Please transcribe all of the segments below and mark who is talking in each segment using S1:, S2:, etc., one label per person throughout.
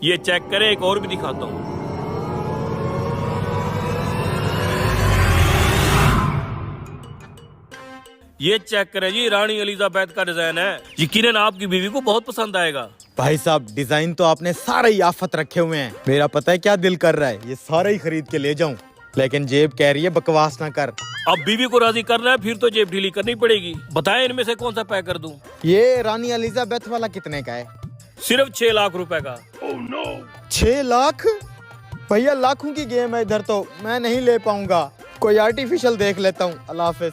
S1: ये चेक करें, एक और भी दिखाता हूँ। ये चेक करें जी, रानी एलिजाबेथ का डिजाइन है। यकीनन आपकी बीवी को बहुत पसंद आएगा।
S2: भाई साहब डिजाइन तो आपने सारे ही आफत रखे हुए हैं। मेरा पता है क्या दिल कर रहा है, ये सारे ही खरीद के ले जाऊं, लेकिन जेब कह रही है बकवास ना कर।
S1: अब बीवी को राजी करना है, फिर तो जेब ढीली करनी पड़ेगी। बताएं इनमें से कौन सा पैक कर दूं?
S2: ये रानी एलिजाबेथ वाला कितने का है?
S1: सिर्फ 6 लाख रुपए का।
S2: 6 लाख? भैया लाखों की गेम है इधर, तो मैं नहीं ले पाऊंगा। कोई आर्टिफिशियल देख लेता हूँ। अल्लाह हाफिज।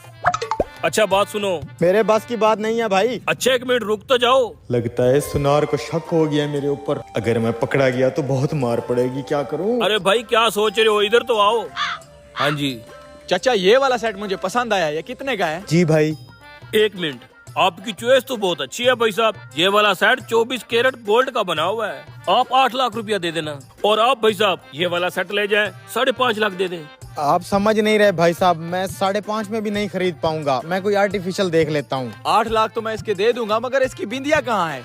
S1: अच्छा बात सुनो।
S2: मेरे बस की बात नहीं है भाई।
S1: अच्छा 1 मिनट रुक तो जाओ।
S2: लगता है सुनार को शक हो गया मेरे ऊपर। अगर मैं पकड़ा गया तो बहुत मार पड़ेगी, क्या करूं?
S1: अरे भाई क्या सोच रहे हो, इधर तो आओ। हाँ जी
S3: चाचा, ये वाला सेट मुझे पसंद आया। ये कितने का है?
S2: जी भाई।
S1: 1 मिनट, आपकी चॉइस तो बहुत अच्छी है भाई साहब। ये वाला सेट 24 कैरेट गोल्ड का बना हुआ है। आप 8 लाख रुपया दे देना। और आप भाई साहब ये वाला सेट ले जाएं, 5.5 लाख दे दें।
S2: आप समझ नहीं रहे भाई साहब, मैं 5.5 में भी नहीं खरीद पाऊंगा। मैं कोई आर्टिफिशियल देख लेता हूँ।
S3: 8 लाख तो मैं इसके दे दूंगा, मगर इसकी बिंदिया कहाँ है?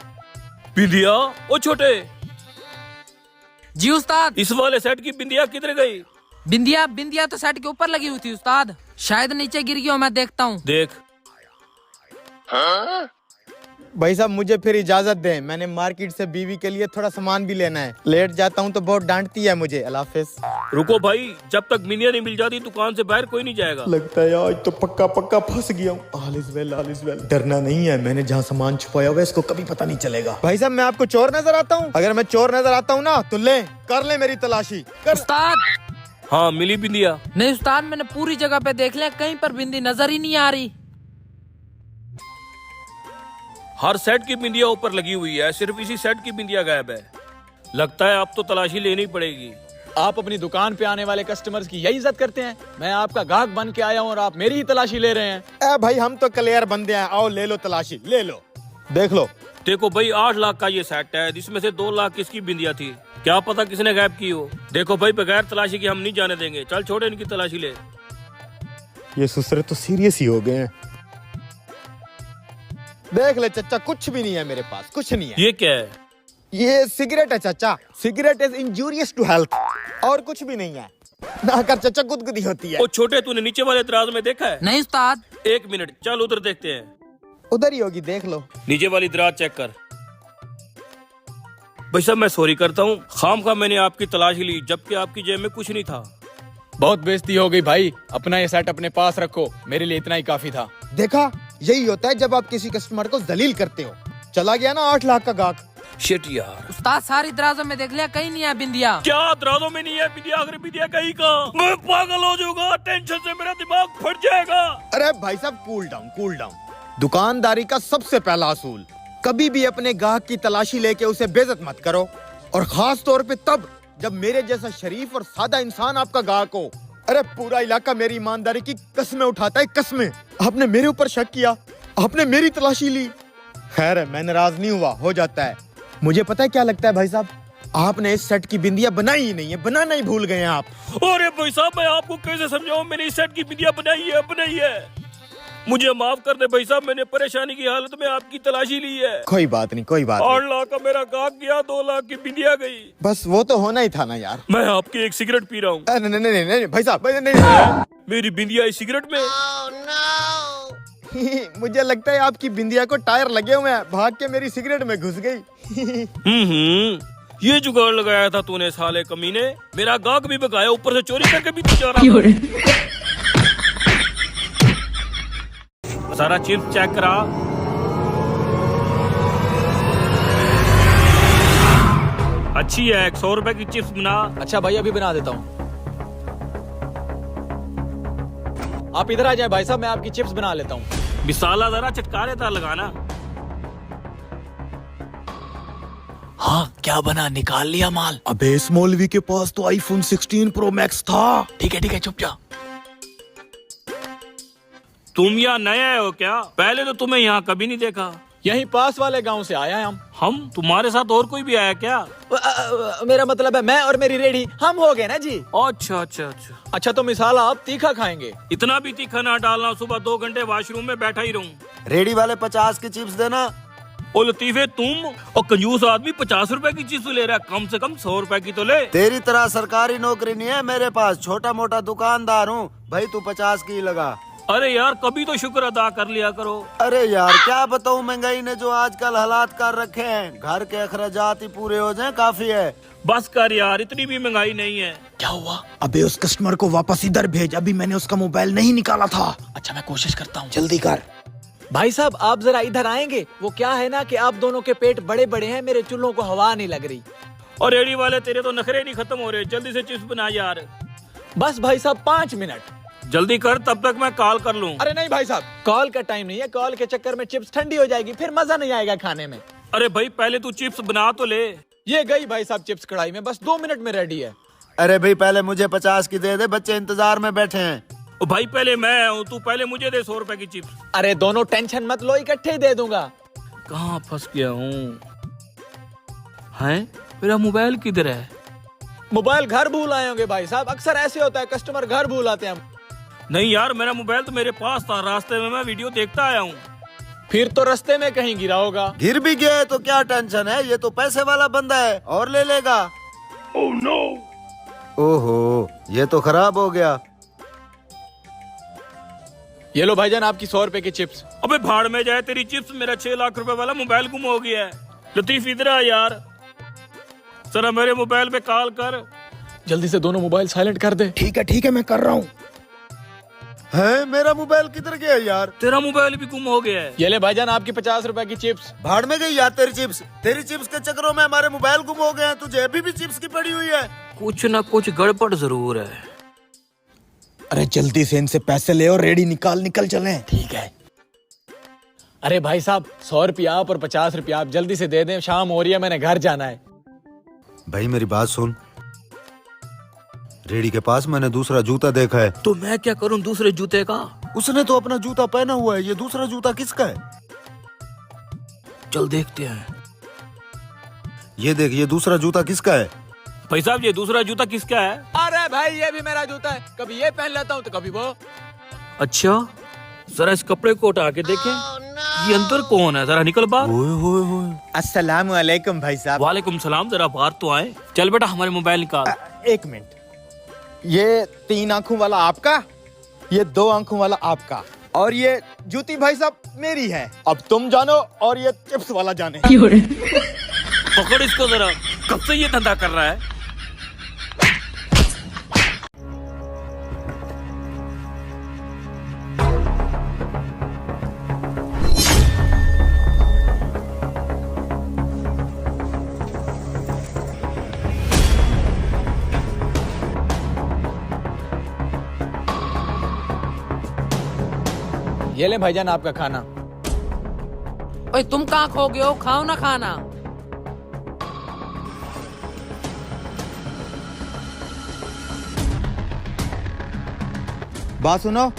S1: बिंदिया? ओ छोटे,
S4: जी उस्ताद।
S1: इस वाले सेट की बिंदिया किधर गई?
S4: बिंदिया तो सेट के ऊपर लगी हुई थी उस्ताद, शायद नीचे गिर गई हो, मैं देखता हूँ।
S1: देख।
S2: भाई साहब मुझे फिर इजाजत दें, मैंने मार्केट से बीवी के लिए थोड़ा सामान भी लेना है। लेट जाता हूँ तो बहुत डांटती है मुझे। अल्लाह हाफिज।
S1: रुको भाई, जब तक बिंदिया नहीं मिल जाती दुकान से बाहर कोई नहीं जाएगा।
S2: लगता है आज तो पक्का पक्का फंस गया हूँ। All is well, all is well. डरना नहीं है, मैंने जहाँ सामान छुपाया हुआ है इसको कभी पता नहीं चलेगा। भाई साहब मैं आपको चोर नजर आता हूँ? अगर मैं चोर नजर आता हूँ ना तो कर ले मेरी तलाशी कर।
S4: उस्ताद।
S1: हाँ मिली बिंदिया?
S4: नहीं उस्ताद, मैंने पूरी जगह पे देख लिया, कहीं पर बिंदी नजर ही नहीं आ रही।
S1: हर सेट की बिंदिया ऊपर लगी हुई है, सिर्फ इसी सेट की बिंदिया गायब है। लगता है अब तो तलाशी लेनी पड़ेगी।
S3: आप अपनी दुकान पे आने वाले कस्टमर्स की यही इज्जत करते हैं? मैं आपका गाहक बन के आया हूँ और आप मेरी ही तलाशी ले रहे हैं।
S2: ए भाई हम तो क्लियर बंदे हैं, आओ ले लो तलाशी, ले लो, देख लो।
S1: देखो भाई 8 लाख का ये सेट है, जिसमें से 2 लाख किसकी बिंदिया थी, क्या पता किसने गायब की हो। देखो भाई बगैर तलाशी की हम नहीं जाने देंगे। चल छोड़े, इनकी तलाशी ले।
S2: ये ससुरे तो सीरियस ही हो गए हैं। देख ले चचा, कुछ भी नहीं है मेरे पास, कुछ नहीं है।
S1: ये क्या है?
S2: ये सिगरेट है चचा। Cigarette is injurious to health, और कुछ भी नहीं है। ना कर चचा, गुदगुदी होती है।
S1: ओ छोटे, तूने नीचे वाले दराज में देखा है?
S4: नहीं उस्ताद।
S1: 1 मिनट, चल उधर देखते हैं।
S2: उधर ही होगी, देख लो।
S1: नीचे वाली दराज चेक कर। भाई साहब मैं सॉरी करता हूँ, खामखा मैंने आपकी तलाशी ली, जबकि आपकी जेब में कुछ नहीं था।
S3: बहुत बेइज्जती हो गई भाई। अपना ये सेट अपने पास रखो, मेरे लिए इतना ही काफी था।
S2: देखा, यही होता है जब आप किसी कस्टमर को जलील करते हो। चला गया ना 8 लाख का गाहक।
S1: शिट यार।
S4: उस्ताद सारी दराजों में देख लिया, कहीं नहीं है बिंदिया।
S1: क्या दराजों में नहीं है बिंदिया? अगर बिंदिया कहीं का, मैं पागल हो जाऊंगा, टेंशन से मेरा दिमाग फट जाएगा।
S2: अरे भाई साहब कूल डाउन, कूल डाउन। दुकानदारी का सबसे पहला असूल, कभी भी अपने गाहक की तलाशी लेके उसे बेइज्जत मत करो, और खास तौर पे तब जब मेरे जैसा शरीफ और सादा इंसान आपका गाहक हो। अरे पूरा इलाका मेरी ईमानदारी की कस्में उठाता है, कस्में। आपने मेरे ऊपर शक किया, आपने मेरी तलाशी ली। खैर है, मैं नाराज नहीं हुआ, हो जाता है। मुझे पता है क्या लगता है भाई साहब, आपने इस सेट की बिंदिया बनाई ही नहीं है, बनाना ही भूल गए हैं आप।
S1: अरे भाई साहब मैं आपको कैसे समझाऊं, मैंने इस सेट की बिंदिया बनाई है। मुझे माफ कर दे भाई साहब, मैंने परेशानी की हालत में आपकी तलाशी ली है।
S2: कोई बात नहीं, कोई बात
S1: 8
S2: नहीं।
S1: लाख का मेरा गाहक गया, 2 लाख की बिंदिया गई।
S2: बस वो तो होना ही था ना यार।
S1: मैं आपकी एक सिगरेट पी रहा हूँ।
S2: नहीं नहीं नहीं नहीं भाई साहब, नहीं।
S1: मेरी बिंदिया इस सिगरेट में।
S2: मुझे लगता है आपकी बिंदिया को टायर लगे हुए हैं, भाग के मेरी सिगरेट में घुस गई।
S1: ये जुगाड़ लगाया था तूने साले कमीने। मेरा गाहक भी बकाया, ऊपर से चोरी करके भी तू जा रहा था। सारा चिप्स चेक करा। अच्छी है, 100 रुपए की चिप्स बना।
S3: अच्छा भाई अभी बना देता हूँ। आप इधर आ जाए भाई साहब, मैं आपकी चिप्स बना लेता हूँ।
S1: मिसाला जरा चटकारे था लगाना।
S3: हाँ क्या बना, निकाल लिया माल?
S2: अबे इस मौलवी के पास तो आईफोन 16 प्रो मैक्स था।
S3: ठीक है चुप जा।
S1: तुम यहाँ नए हो क्या? पहले तो तुम्हें यहाँ कभी नहीं देखा।
S3: यहीं पास वाले गांव से आया है
S1: हम? तुम्हारे साथ और कोई भी आया क्या?
S3: मेरा मतलब है मैं और मेरी रेडी, हम हो गए ना जी।
S1: अच्छा।
S3: अच्छा तो मिसाल आप तीखा खाएंगे?
S1: इतना भी तीखा ना डालना, सुबह 2 घंटे वॉशरूम में बैठा ही रहूं।
S5: रेडी वाले 50 की चिप्स देना।
S1: ओ लतीफे, तुम और कंजूस आदमी 50 रुपए की चीज तो ले रहा है, कम से कम 100 रुपए की तो ले।
S5: तेरी तरह सरकारी नौकरी नहीं है मेरे पास, छोटा मोटा दुकानदार हूँ भाई, तू 50 की लगा।
S1: अरे यार, कभी तो शुक्र अदा कर लिया करो।
S5: अरे यार क्या बताऊँ, महंगाई ने जो आजकल हालात कर रखे हैं, घर के अखराजात ही पूरे हो जाएं काफी है।
S1: बस कर यार, इतनी भी महंगाई नहीं है।
S3: क्या हुआ?
S2: अबे उस कस्टमर को वापस इधर भेज, अभी मैंने उसका मोबाइल नहीं निकाला था।
S3: अच्छा मैं कोशिश करता हूँ।
S2: जल्दी कर।
S3: भाई साहब आप जरा इधर आएंगे? वो क्या है ना कि आप दोनों के पेट बड़े बड़े हैं, मेरे चूल्हों को हवा नहीं लग रही।
S1: और रेडी वाले, तेरे तो नखरे नहीं खत्म हो रहे, जल्दी से चिप्स बना यार।
S3: बस भाई साहब 5 मिनट।
S1: जल्दी कर, तब तक मैं कॉल कर लूं।
S3: अरे नहीं भाई साहब, कॉल का टाइम नहीं है, कॉल के चक्कर में चिप्स ठंडी हो जाएगी, फिर मजा नहीं आएगा खाने में।
S1: अरे भाई, पहले तू चिप्स बना तो ले।
S3: ये गई भाई साहब चिप्स कढ़ाई में, बस 2 मिनट में रेडी है।
S5: अरे भाई पहले मुझे 50 की दे दे, बच्चे इंतजार में बैठे हैं।
S1: ओ भाई, पहले मैं हूँ, तू पहले मुझे दे 100 रुपए की चिप्स।
S3: अरे दोनों टेंशन मत लो, इकट्ठे ही दे दूंगा।
S1: कहाँ फंस गया हूँ? हैं? मेरा मोबाइल किधर है?
S3: मोबाइल घर भूल आए होंगे भाई साहब, अक्सर ऐसे होता है, कस्टमर घर भूल आते हैं।
S1: नहीं यार, मेरा मोबाइल तो मेरे पास था, रास्ते में मैं वीडियो देखता आया हूँ।
S3: फिर तो रास्ते में कहीं गिरा होगा।
S5: गिर भी गया है तो क्या टेंशन है, ये तो पैसे वाला बंदा है और ले लेगा।
S1: Oh no!
S5: ओहो, ये तो खराब हो गया।
S3: ये लो भाईजान आपकी 100 रुपए की चिप्स।
S1: अबे भाड़ में जाए तेरी चिप्स, मेरा 6 लाख रुपए वाला मोबाइल गुम हो गया है। लतीफ इधर आ यार, जरा मेरे मोबाइल पे कॉल कर।
S3: जल्दी से दोनों मोबाइल साइलेंट कर दे।
S2: ठीक है मैं कर रहा हूँ।
S5: है मेरा मोबाइल किधर गया यार?
S1: तेरा मोबाइल भी गुम हो गया है।
S3: ये ले भाईजान आपकी 50 रुपए की चिप्स।
S5: भाड़ में गई यार तेरी चिप्स। तेरी चिप्स के चक्करों में हमारे मोबाइल गुम हो गए हैं, तुझे अभी भी चिप्स की पड़ी हुई है।
S1: कुछ ना कुछ गड़बड़ जरूर है।
S2: अरे जल्दी से इनसे पैसे ले और रेडी निकल चलें।
S3: ठीक है। अरे भाई साहब 100 रुपया आप और 50 रुपया आप, जल्दी से दे दें, शाम हो रही है, मैंने घर जाना है।
S5: भाई मेरी बात सुन, रेडी के पास मैंने दूसरा जूता देखा है।
S1: तो मैं क्या करूं दूसरे जूते का?
S5: उसने तो अपना जूता पहना हुआ है, ये दूसरा जूता किसका है?
S1: चल देखते हैं।
S5: ये देख, ये दूसरा जूता किसका है?
S1: भाई साहब, ये दूसरा जूता किसका है?
S3: अरे भाई ये भी मेरा जूता है, कभी ये पहन लेता हूँ तो कभी वो।
S1: अच्छा, जरा इस कपड़े को उठा के देखें। ये अंदर कौन है, जरा निकल बाहर।
S5: ओए।
S2: अस्सलाम वालेकुम भाई साहब।
S1: वालेकुम सलाम, जरा बाहर तो आए। चल बेटा, हमारे मोबाइल निकाल।
S2: एक मिनट, ये 3 आंखों वाला आपका, ये 2 आंखों वाला आपका, और ये जूती भाई साहब मेरी है। अब तुम जानो और ये चिप्स वाला जाने।
S1: पकड़ इसको जरा, कब से ये धंधा कर रहा है?
S3: ये ले भाईजान आपका खाना।
S4: ओए तुम कहाँ खो गए हो, खाओ ना खाना।
S2: बात सुनो,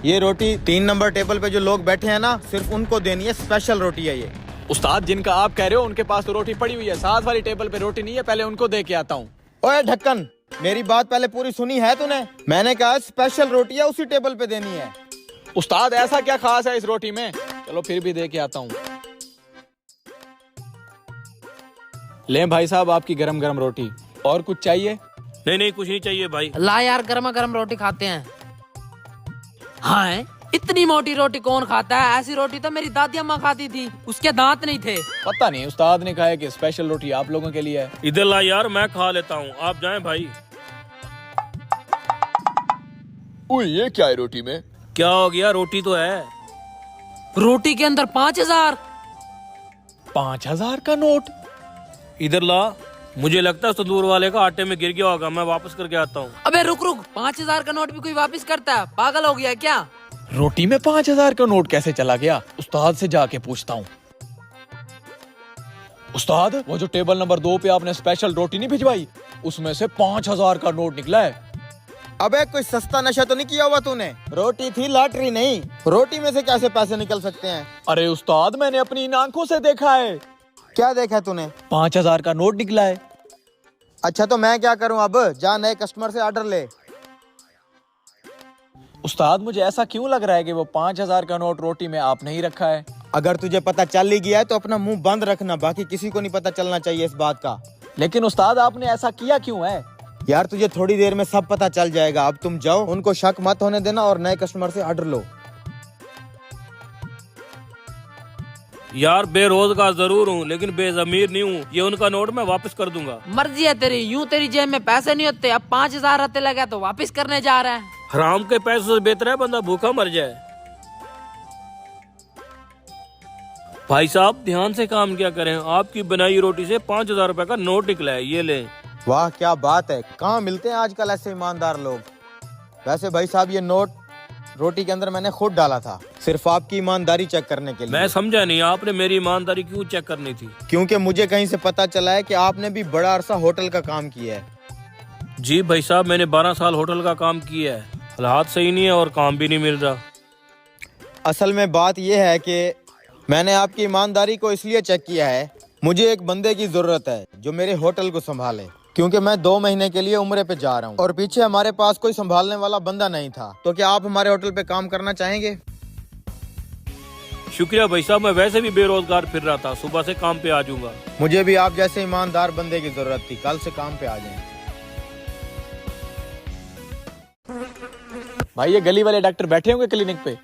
S2: ये रोटी 3 नंबर टेबल पे जो लोग बैठे हैं ना, सिर्फ उनको देनी है, स्पेशल रोटी है ये।
S3: उस्ताद जिनका आप कह रहे हो उनके पास तो रोटी पड़ी हुई है, साथ वाली टेबल पे रोटी नहीं है, पहले उनको दे के आता हूँ।
S2: ओए ढक्कन, मेरी बात पहले पूरी सुनी है तूने? मैंने कहा स्पेशल रोटी है, उसी टेबल पे देनी है।
S3: उस्ताद ऐसा क्या खास है इस रोटी में? चलो फिर भी दे के आता हूँ। ले भाई साहब आपकी गरम गरम रोटी। और कुछ चाहिए?
S1: नहीं, कुछ नहीं चाहिए भाई।
S4: ला यार, गर्मा गर्म रोटी खाते हैं। हाँ, इतनी मोटी रोटी कौन खाता है? ऐसी रोटी तो मेरी दादी अम्मा खाती थी, उसके दांत नहीं थे।
S3: पता नहीं, उस्ताद ने कहा है कि स्पेशल रोटी आप लोगों के लिए है।
S1: इधर ला यार, मैं खा लेता हूँ, आप जाएं भाई।
S3: ओए ये क्या है रोटी में?
S1: क्या हो गया, रोटी तो है।
S4: रोटी के अंदर 5000।
S3: 5000 का नोट?
S1: इधर ला, मुझे लगता है तंदूर वाले का आटे में गिर गया होगा, मैं वापस करके आता हूँ।
S4: अबे रुक, 5000 का नोट भी कोई वापस करता है? पागल हो गया क्या?
S3: रोटी में 5000 का नोट कैसे चला गया? उस्ताद से जाके पूछता हूँ। उस्ताद, वो जो टेबल नंबर 2 पे आपने स्पेशल रोटी नहीं भिजवाई, उसमें से 5000 का नोट निकला है।
S2: अबे कोई सस्ता नशा तो नहीं किया हुआ तूने? रोटी थी, लॉटरी नहीं। रोटी में से कैसे पैसे निकल सकते हैं?
S3: अरे उस्ताद, मैंने अपनी इन आंखों से देखा है।
S2: क्या देखा है तूने?
S3: 5000 का नोट निकला है।
S2: अच्छा तो मैं क्या करूं अब? जा नए कस्टमर से ऑर्डर ले।
S3: उस्ताद मुझे ऐसा क्यों लग रहा है कि वो 5000 का नोट रोटी में आपने ही रखा है?
S2: अगर तुझे पता चल ही गया है तो अपना मुंह बंद रखना, बाकी किसी को नहीं पता चलना चाहिए इस बात का।
S3: लेकिन उस्ताद आपने ऐसा किया क्यों है?
S2: यार तुझे थोड़ी देर में सब पता चल जाएगा। अब तुम जाओ, उनको शक मत होने देना और नए कस्टमर से ऑर्डर लो।
S1: यार बेरोजगार जरूर हूँ लेकिन बेजमीर नहीं हूँ। ये उनका नोट मैं वापस कर दूंगा।
S4: मर्जी है तेरी, यूं तेरी जेब में पैसे नहीं होते, अब 5,000 आते लगा तो वापस करने जा रहा है।
S1: हराम के पैसों से बेहतर है बंदा भूखा मर जाए। भाई साहब ध्यान से काम क्या करें, आपकी बनाई रोटी से 5,000 रुपए का नोट निकला है, ये ले।
S2: वाह क्या बात है, कहाँ मिलते हैं आजकल ऐसे ईमानदार लोग। वैसे भाई साहब ये नोट रोटी के अंदर मैंने खुद डाला था, सिर्फ आपकी ईमानदारी चेक करने के लिए।
S1: मैं समझा नहीं, आपने मेरी ईमानदारी क्यों चेक करनी थी?
S2: क्योंकि मुझे कहीं से पता चला है कि आपने भी बड़ा अरसा होटल का काम किया है।
S1: जी भाई साहब मैंने 12 साल होटल का काम किया है। हालात सही नहीं है और काम भी नहीं मिल रहा।
S2: असल में बात यह है कि मैंने आपकी ईमानदारी को इसलिए चेक किया है, मुझे एक बंदे की जरूरत है जो मेरे होटल को संभाले, क्योंकि मैं 2 महीने के लिए उम्रे पे जा रहा हूँ और पीछे हमारे पास कोई संभालने वाला बंदा नहीं था। तो क्या आप हमारे होटल पे काम करना चाहेंगे?
S1: शुक्रिया भाई साहब, मैं वैसे भी बेरोजगार फिर रहा था, सुबह से काम पे आ जाऊंगा।
S2: मुझे भी आप जैसे ईमानदार बंदे की जरूरत थी, कल से काम पे आ जाएं।
S3: भाई ये गली वाले डॉक्टर बैठे होंगे क्लिनिक पे।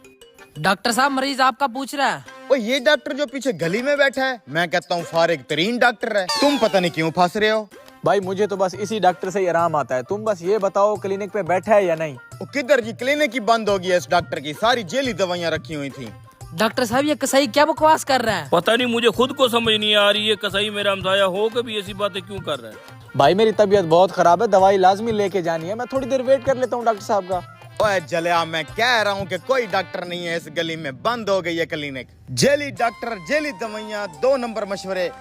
S4: डॉक्टर साहब मरीज आपका पूछ रहा है।
S2: ओ ये डॉक्टर जो पीछे गली में बैठा है, मैं कहता हूँ फारिग तरीन डॉक्टर है। तुम पता नहीं क्यों फंस रहे हो।
S3: भाई मुझे तो बस इसी डॉक्टर से ही आराम आता है, तुम बस ये बताओ क्लिनिक पे बैठा है या नहीं।
S2: वो किधर जी, क्लिनिक ही बंद हो गई है इस डॉक्टर की, सारी जेली दवाइयाँ रखी हुई थी।
S4: डॉक्टर साहब ये कसाई क्या बकवास कर रहा है?
S1: पता नहीं, मुझे खुद को समझ नहीं आ रही है कसाई मेरा हमसाया हो के भी ऐसी बातें क्यों कर रहा है।
S3: भाई मेरी तबीयत बहुत खराब है, दवाई लाजमी लेके जानी है, मैं थोड़ी देर वेट कर लेता हूँ डॉक्टर साहब का।
S2: ओए जलिया, मैं कह रहा हूँ कि कोई डॉक्टर नहीं है इस गली में, बंद हो गई है क्लिनिक। जेली डॉक्टर, जेली दवाइयाँ, 2 नंबर मशवरे,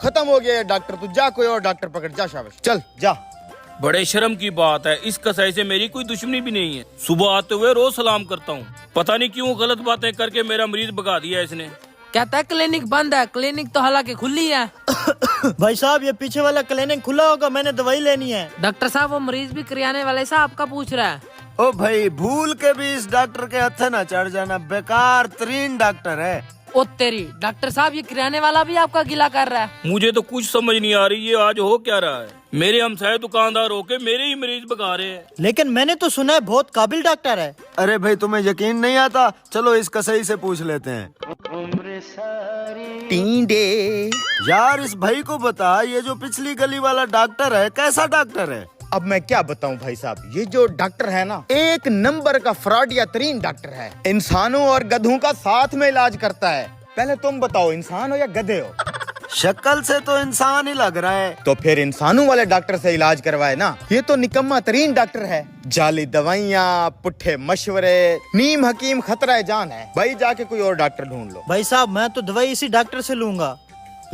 S2: खत्म हो गया है डॉक्टर। तू जा कोई और डॉक्टर पकड़, जा शाबाश, चल जा।
S1: बड़े शर्म की बात है, इस कसाई से मेरी कोई दुश्मनी भी नहीं है। सुबह आते हुए रोज सलाम करता हूँ, पता नहीं क्यों गलत बातें करके मेरा मरीज भगा दिया इसने।
S4: कहता है क्लिनिक बंद है, क्लिनिक तो हालांकि खुली है।
S6: भाई साहब ये पीछे वाला क्लिनिक खुला होगा, मैंने दवाई लेनी है।
S4: डॉक्टर साहब वो मरीज भी किराने वाले से आपका पूछ रहा है।
S5: ओ भाई भूल के भी इस डॉक्टर के हथे ना चढ़ जाना, बेकार तरीन डॉक्टर है।
S4: ओ तेरी, डॉक्टर साहब ये किराने वाला भी आपका गिला कर रहा है।
S1: मुझे तो कुछ समझ नहीं आ रही, ये आज हो क्या रहा है। मेरे हमसाये दुकानदार होके मेरे ही मरीज भगा रहे हैं।
S6: लेकिन मैंने तो सुना है बहुत काबिल डॉक्टर है।
S5: अरे भाई तुम्हें यकीन नहीं आता, चलो इस कसाई से पूछ लेते हैं।
S2: टींडे
S5: यार इस भाई को बता, ये जो पिछली गली वाला डॉक्टर है कैसा डॉक्टर है?
S2: अब मैं क्या बताऊं भाई साहब, ये जो डॉक्टर है ना, 1 नंबर का फ्रॉडिया तरीन डॉक्टर है। इंसानों और गधों का साथ में इलाज करता है। पहले तुम बताओ, इंसान हो या गधे हो?
S5: शक्ल से तो इंसान ही लग रहा है।
S2: तो फिर इंसानों वाले डॉक्टर से इलाज करवाए ना। ये तो निकम्मा तरीन डॉक्टर है। जाली दवाइयाँ, पुट्ठे मशवरे, नीम हकीम खतरा जान है। भाई जाके कोई और डॉक्टर ढूंढ लो।
S6: भाई साहब मैं तो दवाई इसी डॉक्टर से लूंगा।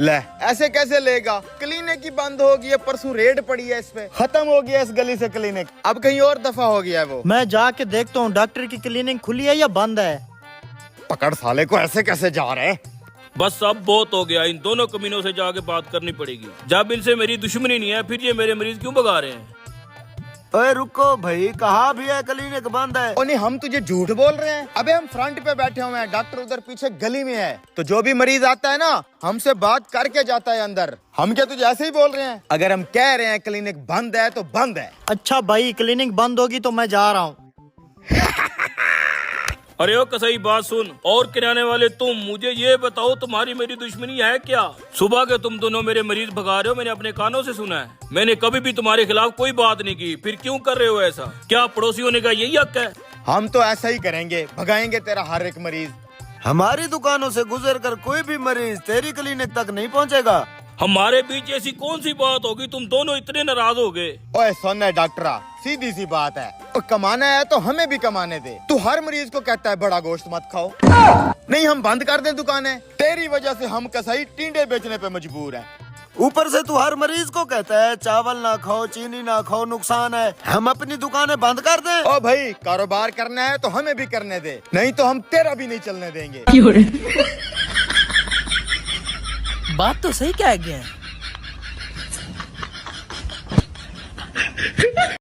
S2: ले ऐसे कैसे लेगा, क्लिनिक ही बंद हो गई है, परसों रेड पड़ी है इस पे, खत्म हो गया इस गली से क्लिनिक, अब कहीं और दफा हो गया है वो।
S6: मैं जाके देखता हूँ डॉक्टर की क्लिनिक खुली है या बंद है।
S2: पकड़ साले को, ऐसे कैसे जा रहे।
S1: बस अब बहुत हो गया, इन दोनों कमीनों से जाके बात करनी पड़ेगी। जब इनसे मेरी दुश्मनी नहीं है फिर ये मेरे मरीज क्यों भगा रहे हैं।
S5: ओए रुको भाई, कहा भी है क्लिनिक बंद है?
S2: ओ नहीं, हम तुझे झूठ बोल रहे हैं। अबे हम फ्रंट पे बैठे हुए हैं, डॉक्टर उधर पीछे गली में है। तो जो भी मरीज आता है ना, हमसे बात करके जाता है अंदर। हम क्या तुझे ऐसे ही बोल रहे हैं? अगर हम कह रहे हैं क्लिनिक बंद है तो बंद है।
S6: अच्छा भाई क्लिनिक बंद होगी तो मैं जा रहा हूँ।
S1: अरे ओ कसाई बात सुन, और किराने वाले तुम, मुझे ये बताओ तुम्हारी मेरी दुश्मनी है क्या? सुबह के तुम दोनों मेरे मरीज भगा रहे हो, मैंने अपने कानों से सुना है। मैंने कभी भी तुम्हारे खिलाफ कोई बात नहीं की, फिर क्यों कर रहे हो ऐसा? क्या पड़ोसियों ने का यही हक है?
S2: हम तो ऐसा ही करेंगे, भगाएंगे तेरा हर एक मरीज।
S5: हमारी दुकानों से गुजर कर कोई भी मरीज तेरी क्लिनिक तक नहीं पहुंचेगा।
S1: हमारे बीच ऐसी कौन सी बात होगी तुम दोनों इतने नाराज हो गए?
S2: ओए सुन है डॉक्टरा, सीधी सी बात है, और कमाना है तो हमें भी कमाने दे। तू हर मरीज को कहता है बड़ा गोश्त मत खाओ। नहीं हम बंद कर दें दुकानें, तेरी वजह से हम कसाई टींडे बेचने पे मजबूर हैं।
S5: ऊपर से तू हर मरीज को कहता है चावल ना खाओ, चीनी ना खाओ, नुकसान है। हम अपनी दुकानें बंद कर दें?
S2: ओ भाई कारोबार करना है तो हमें भी करने दे, नहीं तो हम तेरा भी नहीं चलने देंगे।
S4: बात तो सही कह गया है।